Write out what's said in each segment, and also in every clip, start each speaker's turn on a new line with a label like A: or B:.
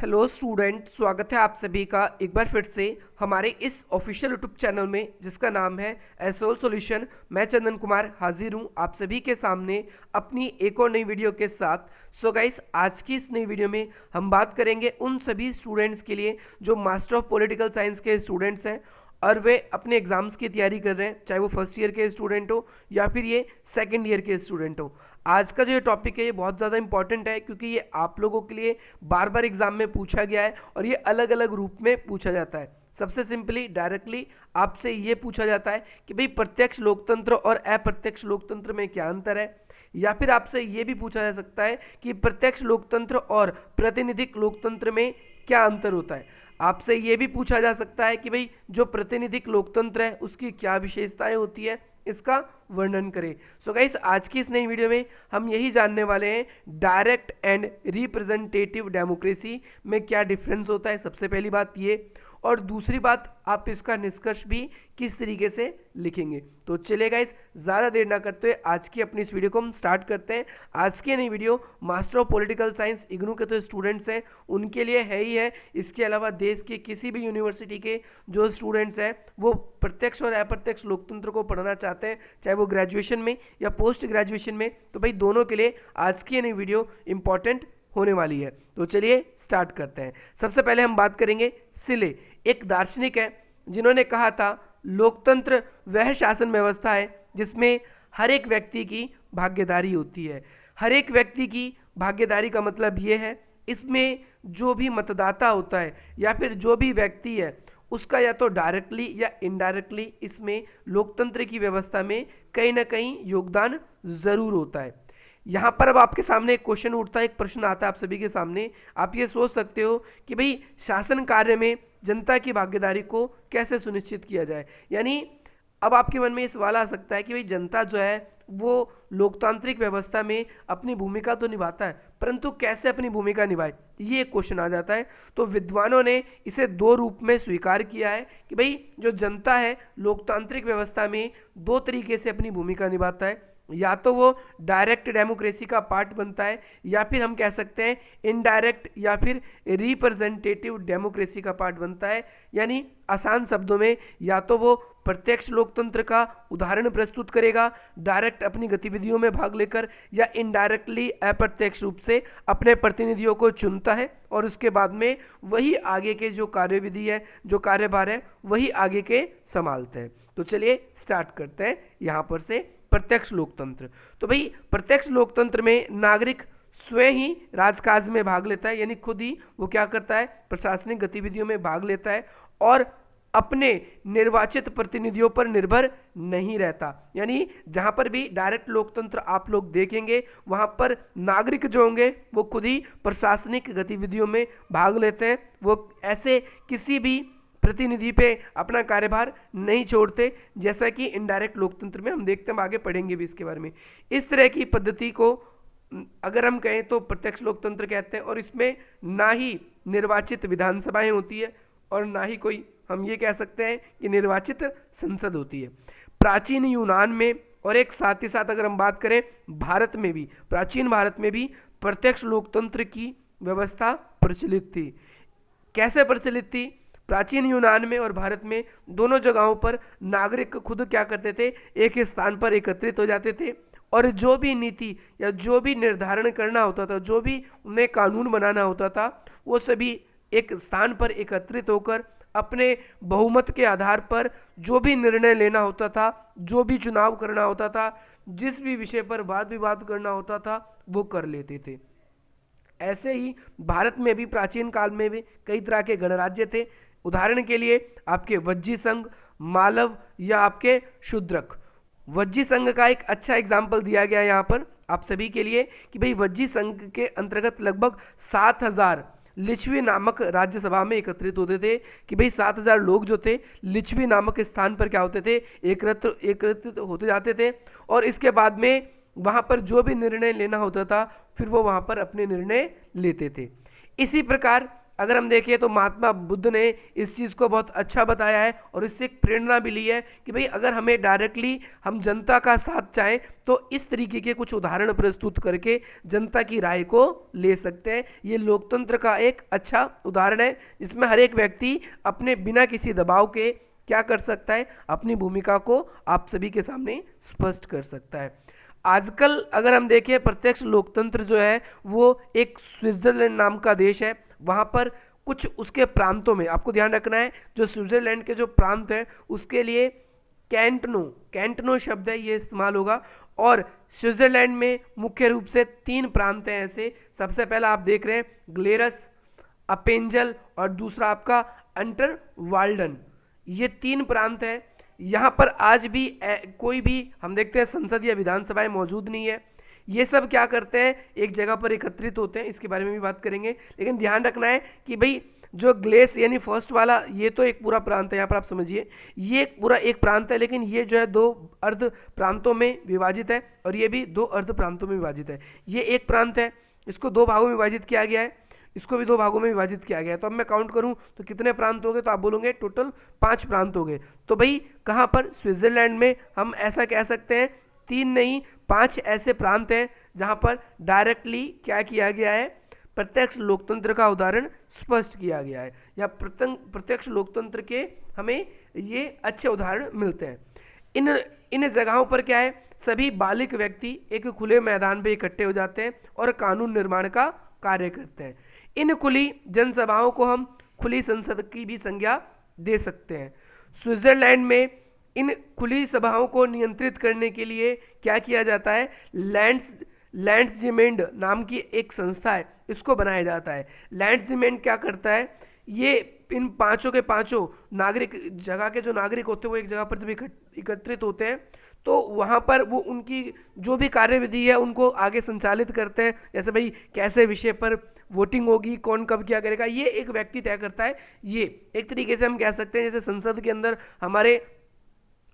A: Hello student, स्वागत है आप सभी का एक बार फिर से हमारे इस ऑफिशियल यूट्यूब चैनल में जिसका नाम है एसोल सॉल्यूशन। मैं चंदन कुमार हाजिर हूं आप सभी के सामने अपनी एक और नई वीडियो के साथ। सो गाइस, आज की इस नई वीडियो में हम बात करेंगे उन सभी स्टूडेंट्स के लिए जो मास्टर ऑफ पॉलिटिकल साइंस के स्टूडेंट्स हैं और वे अपने एग्जाम्स की तैयारी कर रहे हैं, चाहे वो फर्स्ट ईयर के स्टूडेंट हो या फिर ये सेकंड ईयर के स्टूडेंट हो। आज का जो ये टॉपिक है ये बहुत ज़्यादा इंपॉर्टेंट है क्योंकि ये आप लोगों के लिए बार बार एग्जाम में पूछा गया है और ये अलग अलग रूप में पूछा जाता है। सबसे सिंपली डायरेक्टली आपसे ये पूछा जाता है कि भाई प्रत्यक्ष लोकतंत्र और अप्रत्यक्ष लोकतंत्र में क्या अंतर है, या फिर आपसे ये भी पूछा जा सकता है कि प्रत्यक्ष लोकतंत्र और प्रातिनिधिक लोकतंत्र में क्या अंतर होता है। आपसे ये भी पूछा जा सकता है कि भाई जो प्रातिनिधिक लोकतंत्र है उसकी क्या विशेषताएं होती है, इसका वर्णन करें। सो गाइस, आज की इस नई वीडियो में हम यही जानने वाले हैं डायरेक्ट एंड रिप्रेजेंटेटिव डेमोक्रेसी में क्या डिफरेंस होता है, सबसे पहली बात ये, और दूसरी बात आप इसका निष्कर्ष भी किस तरीके से लिखेंगे। तो चलिए गाइस, ज़्यादा देर ना करते हुए आज की अपनी इस वीडियो को हम स्टार्ट करते हैं। आज की नई video master of political science IGNOU के तो स्टूडेंट्स हैं उनके लिए है ही है। इसके अलावा देश के किसी भी यूनिवर्सिटी के जो स्टूडेंट्स हैं वो प्रत्यक्ष और अप्रत्यक्ष लोकतंत्र को पढ़ना चाहते हैं, चाहे वो ग्रेजुएशन में या पोस्ट ग्रेजुएशन में, तो भाई दोनों के लिए आज की नई वीडियो इंपॉर्टेंट होने वाली है। तो चलिए स्टार्ट करते हैं। सबसे पहले हम बात करेंगे सिले, एक दार्शनिक है जिन्होंने कहा था लोकतंत्र वह शासन व्यवस्था है जिसमें हर एक व्यक्ति की भागीदारी होती है। हर एक व्यक्ति की भागीदारी का मतलब ये है इसमें जो भी मतदाता होता है या फिर जो भी व्यक्ति है उसका या तो डायरेक्टली या इनडायरेक्टली इसमें लोकतंत्र की व्यवस्था में कहीं ना कहीं योगदान जरूर होता है। यहाँ पर अब आपके सामने एक क्वेश्चन उठता है, एक प्रश्न आता है आप सभी के सामने। आप ये सोच सकते हो कि भाई शासन कार्य में जनता की भागीदारी को कैसे सुनिश्चित किया जाए। यानी अब आपके मन में ये सवाल आ सकता है कि भाई जनता जो है वो लोकतांत्रिक व्यवस्था में अपनी भूमिका तो निभाता है, परंतु कैसे अपनी भूमिका निभाए, ये एक क्वेश्चन आ जाता है। तो विद्वानों ने इसे दो रूप में स्वीकार किया है कि भाई जो जनता है लोकतांत्रिक व्यवस्था में दो तरीके से अपनी भूमिका निभाता है, या तो वो डायरेक्ट डेमोक्रेसी का पार्ट बनता है या फिर हम कह सकते हैं इनडायरेक्ट या फिर रिप्रेजेंटेटिव डेमोक्रेसी का पार्ट बनता है। यानी आसान शब्दों में या तो वो प्रत्यक्ष लोकतंत्र का उदाहरण प्रस्तुत करेगा डायरेक्ट अपनी गतिविधियों में भाग लेकर, या इनडायरेक्टली अप्रत्यक्ष रूप से अपने प्रतिनिधियों को चुनता है और उसके बाद में वही आगे के जो कार्यविधि है, जो कार्यभार है, वही आगे के संभालते हैं। तो चलिए स्टार्ट करते हैं यहाँ पर से प्रत्यक्ष लोकतंत्र। तो भाई प्रत्यक्ष लोकतंत्र में नागरिक स्वयं ही राजकाज में भाग लेता है, यानी खुद ही वो क्या करता है, प्रशासनिक गतिविधियों में भाग लेता है और अपने निर्वाचित प्रतिनिधियों पर निर्भर नहीं रहता। यानी जहां पर भी डायरेक्ट लोकतंत्र आप लोग देखेंगे वहां पर नागरिक जो होंगे वो खुद ही प्रशासनिक गतिविधियों में भाग लेते हैं, वो ऐसे किसी भी प्रतिनिधि पे अपना कार्यभार नहीं छोड़ते, जैसा कि इनडायरेक्ट लोकतंत्र में हम देखते हैं, हम आगे पढ़ेंगे भी इसके बारे में। इस तरह की पद्धति को अगर हम कहें तो प्रत्यक्ष लोकतंत्र कहते हैं, और इसमें ना ही निर्वाचित विधानसभाएं होती है और ना ही कोई हम ये कह सकते हैं कि निर्वाचित संसद होती है। प्राचीन यूनान में और एक साथ ही साथ अगर हम बात करें भारत में भी, प्राचीन भारत में भी प्रत्यक्ष लोकतंत्र की व्यवस्था प्रचलित थी। कैसे प्रचलित थी? प्राचीन यूनान में और भारत में दोनों जगहों पर नागरिक खुद क्या करते थे, एक स्थान पर एकत्रित हो जाते थे और जो भी नीति या जो भी निर्धारण करना होता था, जो भी उन्हें कानून बनाना होता था, वो सभी एक स्थान पर एकत्रित होकर अपने बहुमत के आधार पर जो भी निर्णय लेना होता था, जो भी चुनाव करना होता था, जिस भी विषय पर वाद विवाद करना होता था, वो कर लेते थे। ऐसे ही भारत में भी प्राचीन काल में भी कई तरह के गणराज्य थे। उदाहरण के लिए आपके वज्जी संघ, मालव या आपके शूद्रक। वज्जी संघ का एक अच्छा एग्जाम्पल दिया गया है यहाँ पर आप सभी के लिए कि भाई वज्जी संघ के अंतर्गत लगभग 7000 लिच्छवी नामक राज्यसभा में एकत्रित होते थे। कि भाई 7000 लोग जो थे लिच्छवी नामक स्थान पर क्या होते थे, एकत्रित होते जाते थे, और इसके बाद में वहाँ पर जो भी निर्णय लेना होता था फिर वो वहाँ पर अपने निर्णय लेते थे। इसी प्रकार अगर हम देखें तो महात्मा बुद्ध ने इस चीज़ को बहुत अच्छा बताया है और इससे एक प्रेरणा भी ली है कि भाई अगर हमें डायरेक्टली हम जनता का साथ चाहें तो इस तरीके के कुछ उदाहरण प्रस्तुत करके जनता की राय को ले सकते हैं। ये लोकतंत्र का एक अच्छा उदाहरण है जिसमें हर एक व्यक्ति अपने बिना किसी दबाव के क्या कर सकता है, अपनी भूमिका को आप सभी के सामने स्पष्ट कर सकता है। आजकल अगर हम देखें प्रत्यक्ष लोकतंत्र जो है वो एक स्विट्जरलैंड नाम का देश है, वहाँ पर कुछ उसके प्रांतों में आपको ध्यान रखना है, जो स्विट्जरलैंड के जो प्रांत है उसके लिए कैंटनो शब्द है ये इस्तेमाल होगा। और स्विट्जरलैंड में मुख्य रूप से 3 प्रांत हैं ऐसे। सबसे पहला आप देख रहे हैं ग्लेरस, अपेंजल और दूसरा आपका अंटरवाल्डन। ये 3 प्रांत हैं। यहाँ पर आज भी कोई भी हम देखते हैं संसद या विधानसभाएं मौजूद नहीं है। ये सब क्या करते हैं, एक जगह पर एकत्रित होते हैं, इसके बारे में भी बात करेंगे। लेकिन ध्यान रखना है कि भाई जो ग्लेस यानी फर्स्ट वाला ये तो एक पूरा प्रांत है, यहाँ पर आप समझिए ये पूरा एक प्रांत है, लेकिन ये जो है 2 अर्ध प्रांतों में विभाजित है और ये भी 2 अर्ध प्रांतों में विभाजित है। ये एक प्रांत है, इसको 2 भागों में विभाजित किया गया है, इसको भी 2 भागों में विभाजित किया गया है। तो अब मैं काउंट करूं तो कितने प्रांत हो गए, तो आप बोलोगे टोटल 5 प्रांत हो गए। तो भाई कहाँ पर, स्विट्जरलैंड में हम ऐसा कह सकते हैं 3 नहीं 5 ऐसे प्रांत हैं जहाँ पर डायरेक्टली क्या किया गया है, प्रत्यक्ष लोकतंत्र का उदाहरण स्पष्ट किया गया है, या प्रत्यक्ष लोकतंत्र के हमें ये अच्छे उदाहरण मिलते हैं। इन जगहों पर क्या है, सभी बालिग व्यक्ति एक खुले मैदान पे इकट्ठे हो जाते हैं और कानून निर्माण का कार्य करते हैं। इन खुली जनसभाओं को हम खुली संसद की भी संज्ञा दे सकते हैं। स्विट्जरलैंड में इन खुली सभाओं को नियंत्रित करने के लिए क्या किया जाता है, लैंड्सजिमेंड नाम की एक संस्था है, इसको बनाया जाता है। लैंड्सजिमेंड क्या करता है, ये इन पांचों के पांचों नागरिक, जगह के जो नागरिक होते हैं वो एक जगह पर जब एकत्रित होते हैं तो वहाँ पर वो उनकी जो भी कार्यविधि है उनको आगे संचालित करते हैं। जैसे भाई कैसे विषय पर वोटिंग होगी, कौन कब क्या करेगा, ये एक व्यक्ति तय करता है। ये एक तरीके से हम कह सकते हैं जैसे संसद के अंदर हमारे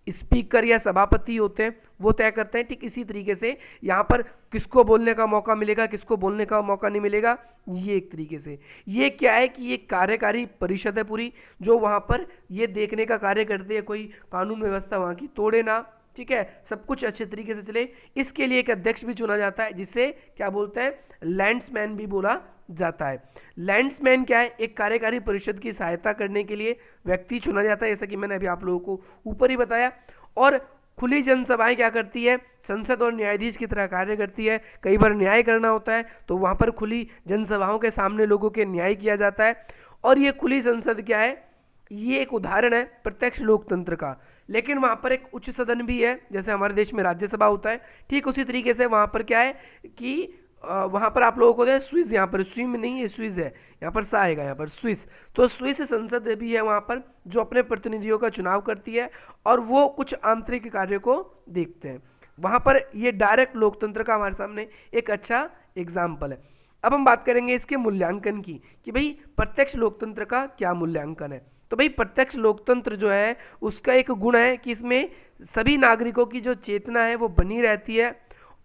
A: स्पीकर या सभापति होते हैं वो तय करते हैं, ठीक इसी तरीके से यहाँ पर किसको बोलने का मौका मिलेगा, किसको बोलने का मौका नहीं मिलेगा, ये एक तरीके से ये क्या है कि ये कार्यकारी परिषद है पूरी, जो वहाँ पर ये देखने का कार्य करती है कोई कानून व्यवस्था वहाँ की तोड़े ना, ठीक है, सब कुछ अच्छे तरीके से चले। इसके लिए एक अध्यक्ष भी चुना जाता है जिसे क्या बोलते हैं, लैंड्समैन भी बोला जाता है। लैंड्समैन क्या है, एक कार्यकारी परिषद की सहायता करने के लिए व्यक्ति चुना जाता है, जैसा कि मैंने अभी आप लोगों को ऊपर ही बताया। और खुली जनसभाएं क्या करती है, संसद और न्यायाधीश की तरह कार्य करती है। कई बार न्याय करना होता है तो वहाँ पर खुली जनसभाओं के सामने लोगों के न्याय किया जाता है। और ये खुली संसद क्या है, ये एक उदाहरण है प्रत्यक्ष लोकतंत्र का। लेकिन वहाँ पर एक उच्च सदन भी है, जैसे हमारे देश में राज्यसभा होता है, ठीक उसी तरीके से वहाँ पर क्या है कि वहाँ पर आप लोगों को दे स्विस, यहाँ पर स्विम नहीं है स्विस है, यहाँ पर सा आएगा, यहाँ पर स्विस। तो स्विस संसद भी है वहाँ पर जो अपने प्रतिनिधियों का चुनाव करती है और वो कुछ आंतरिक कार्य को देखते हैं। वहाँ पर ये डायरेक्ट लोकतंत्र का हमारे सामने एक अच्छा एग्जाम्पल है। अब हम बात करेंगे इसके मूल्यांकन की कि भाई प्रत्यक्ष लोकतंत्र का क्या मूल्यांकन है। तो भाई प्रत्यक्ष लोकतंत्र जो है उसका एक गुण है कि इसमें सभी नागरिकों की जो चेतना है वो बनी रहती है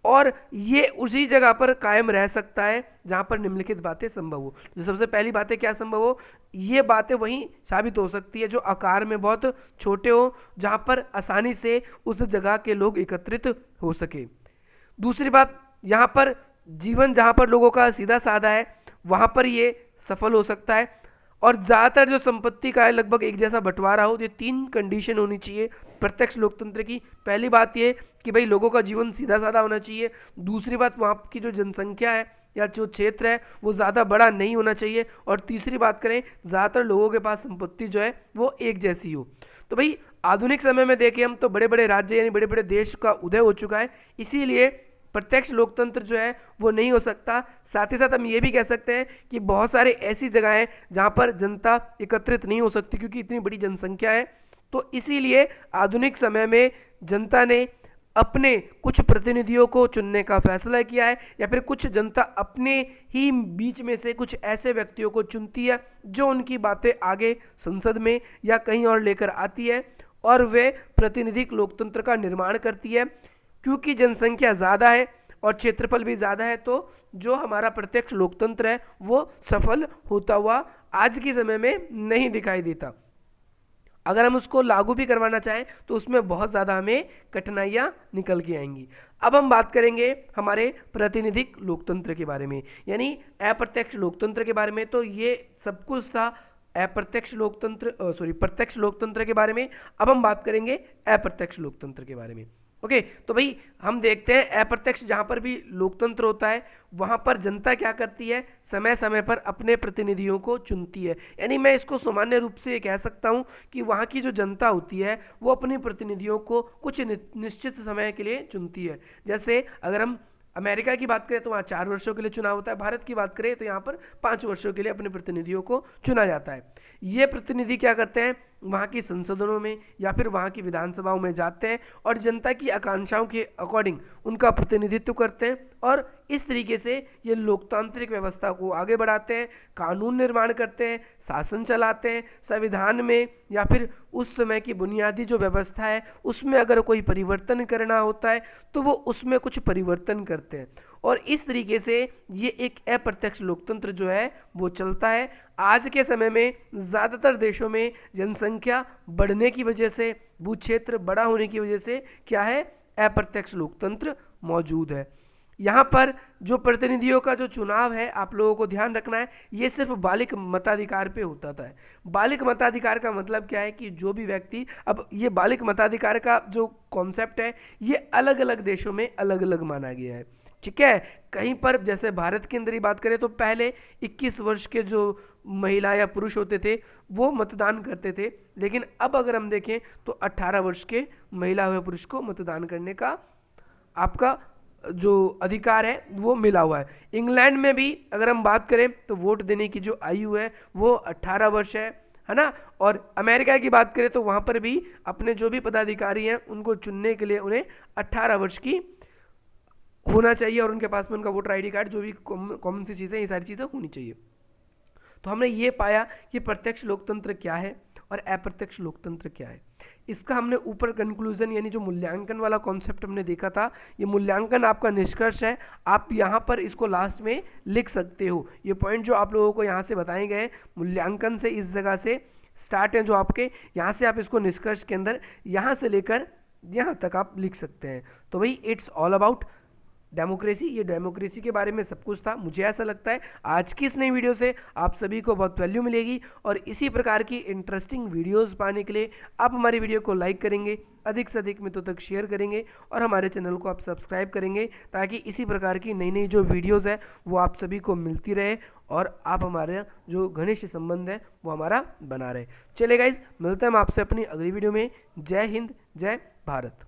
A: और ये उसी जगह पर कायम रह सकता है जहाँ पर निम्नलिखित बातें संभव हो। जो सबसे पहली बातें क्या संभव हो, ये बातें वहीं साबित हो सकती है जो आकार में बहुत छोटे हो, जहाँ पर आसानी से उस जगह के लोग एकत्रित हो सके। दूसरी बात, यहाँ पर जीवन जहाँ पर लोगों का सीधा साधा है वहाँ पर ये सफल हो सकता है। और ज़्यादातर जो संपत्ति का है लगभग एक जैसा बंटवारा हो। ये 3 कंडीशन होनी चाहिए प्रत्यक्ष लोकतंत्र की। पहली बात ये कि भाई लोगों का जीवन सीधा साधा होना चाहिए। दूसरी बात, वहाँ की जो जनसंख्या है या जो क्षेत्र है वो ज़्यादा बड़ा नहीं होना चाहिए। और तीसरी बात करें, ज़्यादातर लोगों के पास संपत्ति जो है वो एक जैसी हो। तो भाई आधुनिक समय में देखें हम तो बड़े बड़े राज्य यानी बड़े बड़े देश का उदय हो चुका है, इसीलिए प्रत्यक्ष लोकतंत्र जो है वो नहीं हो सकता। साथ ही साथ हम ये भी कह सकते हैं कि बहुत सारे ऐसी जगह हैं जहाँ पर जनता एकत्रित नहीं हो सकती क्योंकि इतनी बड़ी जनसंख्या है। तो इसीलिए आधुनिक समय में जनता ने अपने कुछ प्रतिनिधियों को चुनने का फैसला किया है, या फिर कुछ जनता अपने ही बीच में से कुछ ऐसे व्यक्तियों को चुनती है जो उनकी बातें आगे संसद में या कहीं और लेकर आती है और वे प्रातिनिधिक लोकतंत्र का निर्माण करती है। क्योंकि जनसंख्या ज़्यादा है और क्षेत्रफल भी ज़्यादा है, तो जो हमारा प्रत्यक्ष लोकतंत्र है वो सफल होता हुआ आज के समय में नहीं दिखाई देता। अगर हम उसको लागू भी करवाना चाहें तो उसमें बहुत ज़्यादा हमें कठिनाइयाँ निकल के आएंगी। अब हम बात करेंगे हमारे प्रातिनिधिक लोकतंत्र के बारे में, यानी अप्रत्यक्ष लोकतंत्र के बारे में। तो ये सब कुछ था प्रत्यक्ष लोकतंत्र के बारे में। अब हम बात करेंगे अप्रत्यक्ष लोकतंत्र के बारे में। ओके, तो भाई हम देखते हैं अप्रत्यक्ष जहां पर भी लोकतंत्र होता है वहां पर जनता क्या करती है, समय समय पर अपने प्रतिनिधियों को चुनती है। यानी मैं इसको सामान्य रूप से कह सकता हूं कि वहां की जो जनता होती है वो अपने प्रतिनिधियों को कुछ निश्चित समय के लिए चुनती है। जैसे अगर हम अमेरिका की बात करें तो वहाँ 4 वर्षों के लिए चुनाव होता है, भारत की बात करें तो यहाँ पर 5 वर्षों के लिए अपने प्रतिनिधियों को चुना जाता है। ये प्रतिनिधि क्या करते हैं, वहाँ की संसदों में या फिर वहाँ की विधानसभाओं में जाते हैं और जनता की आकांक्षाओं के अकॉर्डिंग उनका प्रतिनिधित्व करते हैं, और इस तरीके से ये लोकतांत्रिक व्यवस्था को आगे बढ़ाते हैं, कानून निर्माण करते हैं, शासन चलाते हैं। संविधान में या फिर उस समय की बुनियादी जो व्यवस्था है उसमें अगर कोई परिवर्तन करना होता है तो वो उसमें कुछ परिवर्तन करते हैं, और इस तरीके से ये एक अप्रत्यक्ष लोकतंत्र जो है वो चलता है। आज के समय में ज़्यादातर देशों में जनसंख्या बढ़ने की वजह से, भू क्षेत्र बड़ा होने की वजह से क्या है, अप्रत्यक्ष लोकतंत्र मौजूद है। यहाँ पर जो प्रतिनिधियों का जो चुनाव है, आप लोगों को ध्यान रखना है, ये सिर्फ बालिक मताधिकार पे होता था। बालिक मताधिकार का मतलब क्या है कि जो भी व्यक्ति, अब ये बालिक मताधिकार का जो कॉन्सेप्ट है ये अलग अलग देशों में अलग अलग माना गया है, ठीक है। कहीं पर जैसे भारत के अंदर ही बात करें तो पहले 21 वर्ष के जो महिला या पुरुष होते थे वो मतदान करते थे, लेकिन अब अगर हम देखें तो 18 वर्ष के महिला या पुरुष को मतदान करने का आपका जो अधिकार है वो मिला हुआ है। इंग्लैंड में भी अगर हम बात करें तो वोट देने की जो आयु है वो 18 वर्ष है ना। और अमेरिका की बात करें तो वहाँ पर भी अपने जो भी पदाधिकारी हैं उनको चुनने के लिए उन्हें 18 वर्ष की होना चाहिए, और उनके पास में उनका वोटर आईडी कार्ड, जो भी कॉमन सी चीज़ें, ये सारी चीज़ें होनी चाहिए। तो हमने ये पाया कि प्रत्यक्ष लोकतंत्र क्या है और अप्रत्यक्ष लोकतंत्र क्या है। इसका हमने ऊपर कंक्लूजन यानी जो मूल्यांकन वाला कॉन्सेप्ट हमने देखा था, ये मूल्यांकन आपका निष्कर्ष है। आप यहाँ पर इसको लास्ट में लिख सकते हो। ये पॉइंट जो आप लोगों को यहाँ से बताए गए मूल्यांकन से इस जगह से स्टार्ट है जो आपके, यहाँ से आप इसको निष्कर्ष के अंदर यहाँ से लेकर यहाँ तक आप लिख सकते हैं। तो भाई इट्स ऑल अबाउट डेमोक्रेसी। ये डेमोक्रेसी के बारे में सब कुछ था। मुझे ऐसा लगता है आज की इस नई वीडियो से आप सभी को बहुत वैल्यू मिलेगी, और इसी प्रकार की इंटरेस्टिंग वीडियोस पाने के लिए आप हमारी वीडियो को लाइक करेंगे, अधिक से अधिक मित्रों तक शेयर करेंगे, और हमारे चैनल को आप सब्सक्राइब करेंगे, ताकि इसी प्रकार की नई नई जो वीडियोज़ है वो आप सभी को मिलती रहे और आप हमारे जो घनिष्ठ संबंध है वो हमारा बना रहे। चलिए गाइज, मिलते हैं हम आपसे अपनी अगली वीडियो में। जय हिंद, जय भारत।